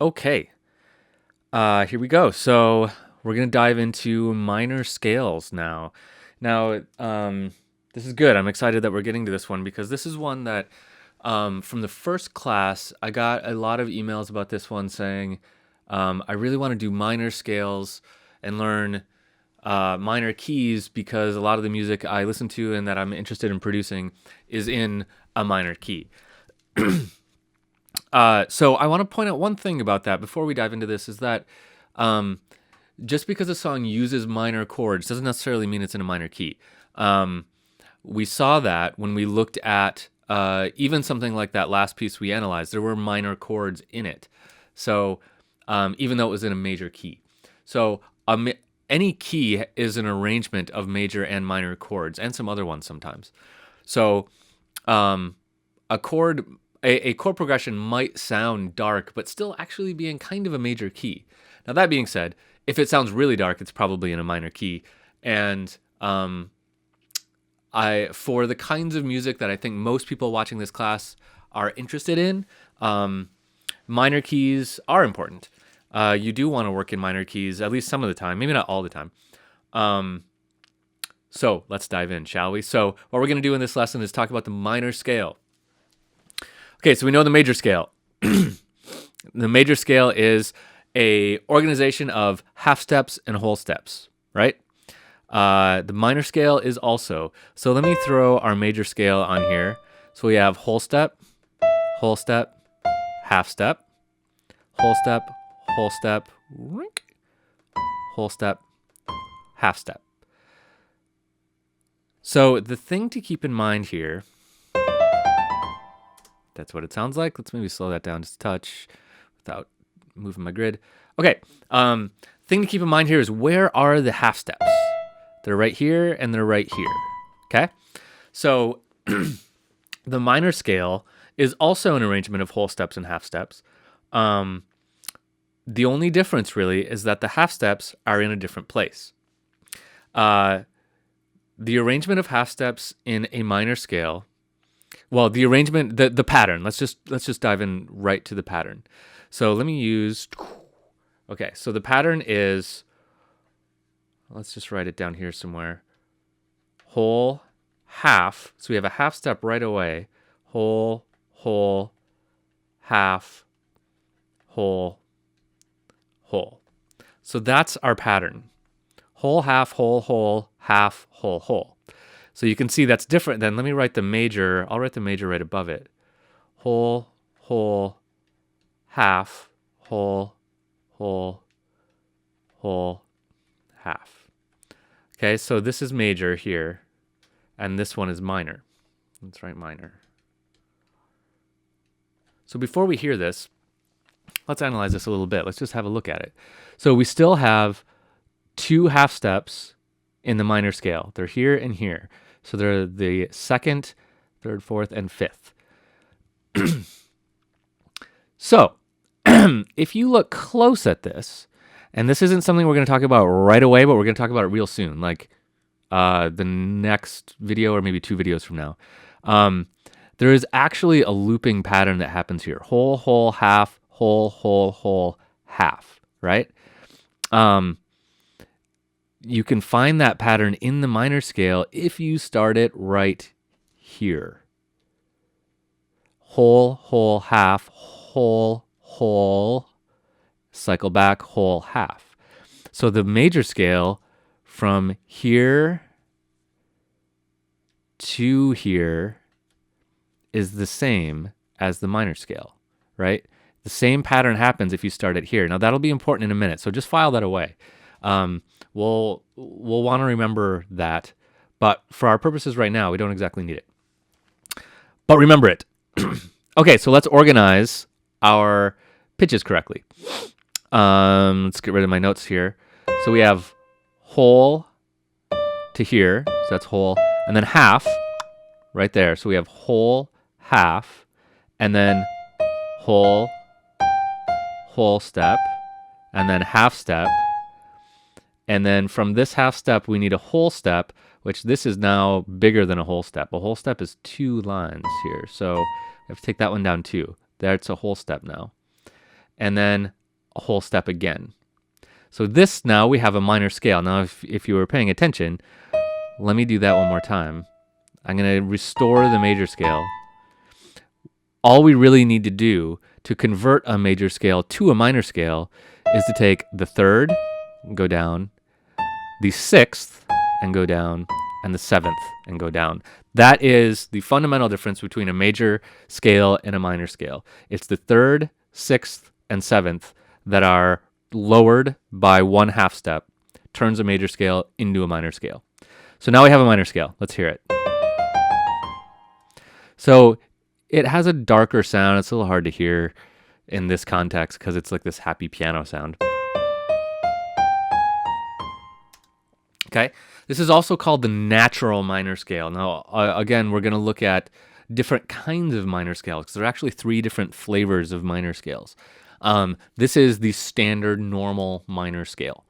Okay, here we go. So we're gonna dive into minor scales now. Now, this is good. I'm excited that we're getting to this one because this is one that, from the first class, I got a lot of emails about this one saying, I really want to do minor scales and learn minor keys because a lot of the music I listen to and that I'm interested in producing is in a minor key. So I want to point out one thing about that before we dive into this is that um, just because a song uses minor chords doesn't necessarily mean it's in a minor key. Um, we saw that when we looked at even something like that last piece we analyzed, there were minor chords in it. So even though it was in a major key. So any key is an arrangement of major and minor chords and some other ones sometimes. So um, a chord a chord progression might sound dark, but still actually be in kind of a major key. Now that being said, if it sounds really dark, it's probably in a minor key. And I for the kinds of music that I think most people watching this class are interested in, minor keys are important. You do want to work in minor keys at least some of the time, maybe not all the time. So let's dive in, shall we? So what we're going to do in this lesson is talk about the minor scale. Okay, so we know the major scale. The major scale is a organization of half steps and whole steps, right? The minor scale is also. So let me throw our major scale on here. So we have whole step, half step, whole step, whole step, whole step, half step. So the thing to keep in mind here, that's what it sounds like. Let's maybe slow that down just a touch without moving my grid. Okay, thing to keep in mind here is where are the half steps? They're right here and they're right here, okay? So the minor scale is also an arrangement of whole steps and half steps. The only difference really is that the half steps are in a different place. The arrangement of half steps in a minor scale, well, the arrangement, the pattern. Let's just dive in right to the pattern. So let me use. Okay, so the pattern is. Let's just write it down here somewhere. Whole, half. So we have a half step right away. Whole, whole, half, whole, whole. So that's our pattern. Whole, half, whole, half, whole. So you can see that's different than, let me write the major. I'll write the major right above it. Whole, half, whole, half. Okay, so this is major here, and this one is minor. Let's write minor. So before we hear this, let's analyze this a little bit. Let's just have a look at it. So we still have two half steps in the minor scale. They're here and here. So they're the second, third, fourth, and fifth. So if you look close at this, and this isn't something we're going to talk about right away, but we're going to talk about it real soon, like the next video or maybe 2 videos from now. There is actually a looping pattern that happens here. Whole, half, whole, half, right? You can find that pattern in the minor scale if you start it right here. Whole, half, whole, cycle back, whole, half. So the major scale from here to here is the same as the minor scale, right? The same pattern happens if you start it here. Now that'll be important in a minute, so just file that away. We'll want to remember that, but for our purposes right now, we don't exactly need it. But remember it. Okay, so let's organize our pitches correctly. Let's get rid of my notes here. So we have whole to here, so that's whole, and then half right there. So we have whole, half, and then whole step, and then half step. And then from this half step, we need a whole step, which this is now bigger than a whole step. A whole step is 2 lines here. So I have to take that one down too. That's a whole step now. and then a whole step again. So this, now we have a minor scale. Now, if you were paying attention, let me do that one more time. I'm going to restore the major scale. All we really need to do to convert a major scale to a minor scale is to take the third and go down, the sixth and go down, and the seventh and go down. That is the fundamental difference between a major scale and a minor scale. It's the third, sixth, and seventh that are lowered by 1/2 step, turns a major scale into a minor scale. So now we have a minor scale. Let's hear it. So it has a darker sound. It's a little hard to hear in this context because it's like this happy piano sound. Okay. This is also called the natural minor scale. Now, again, we're going to look at different kinds of minor scales because there are actually 3 different flavors of minor scales. This is the standard normal minor scale.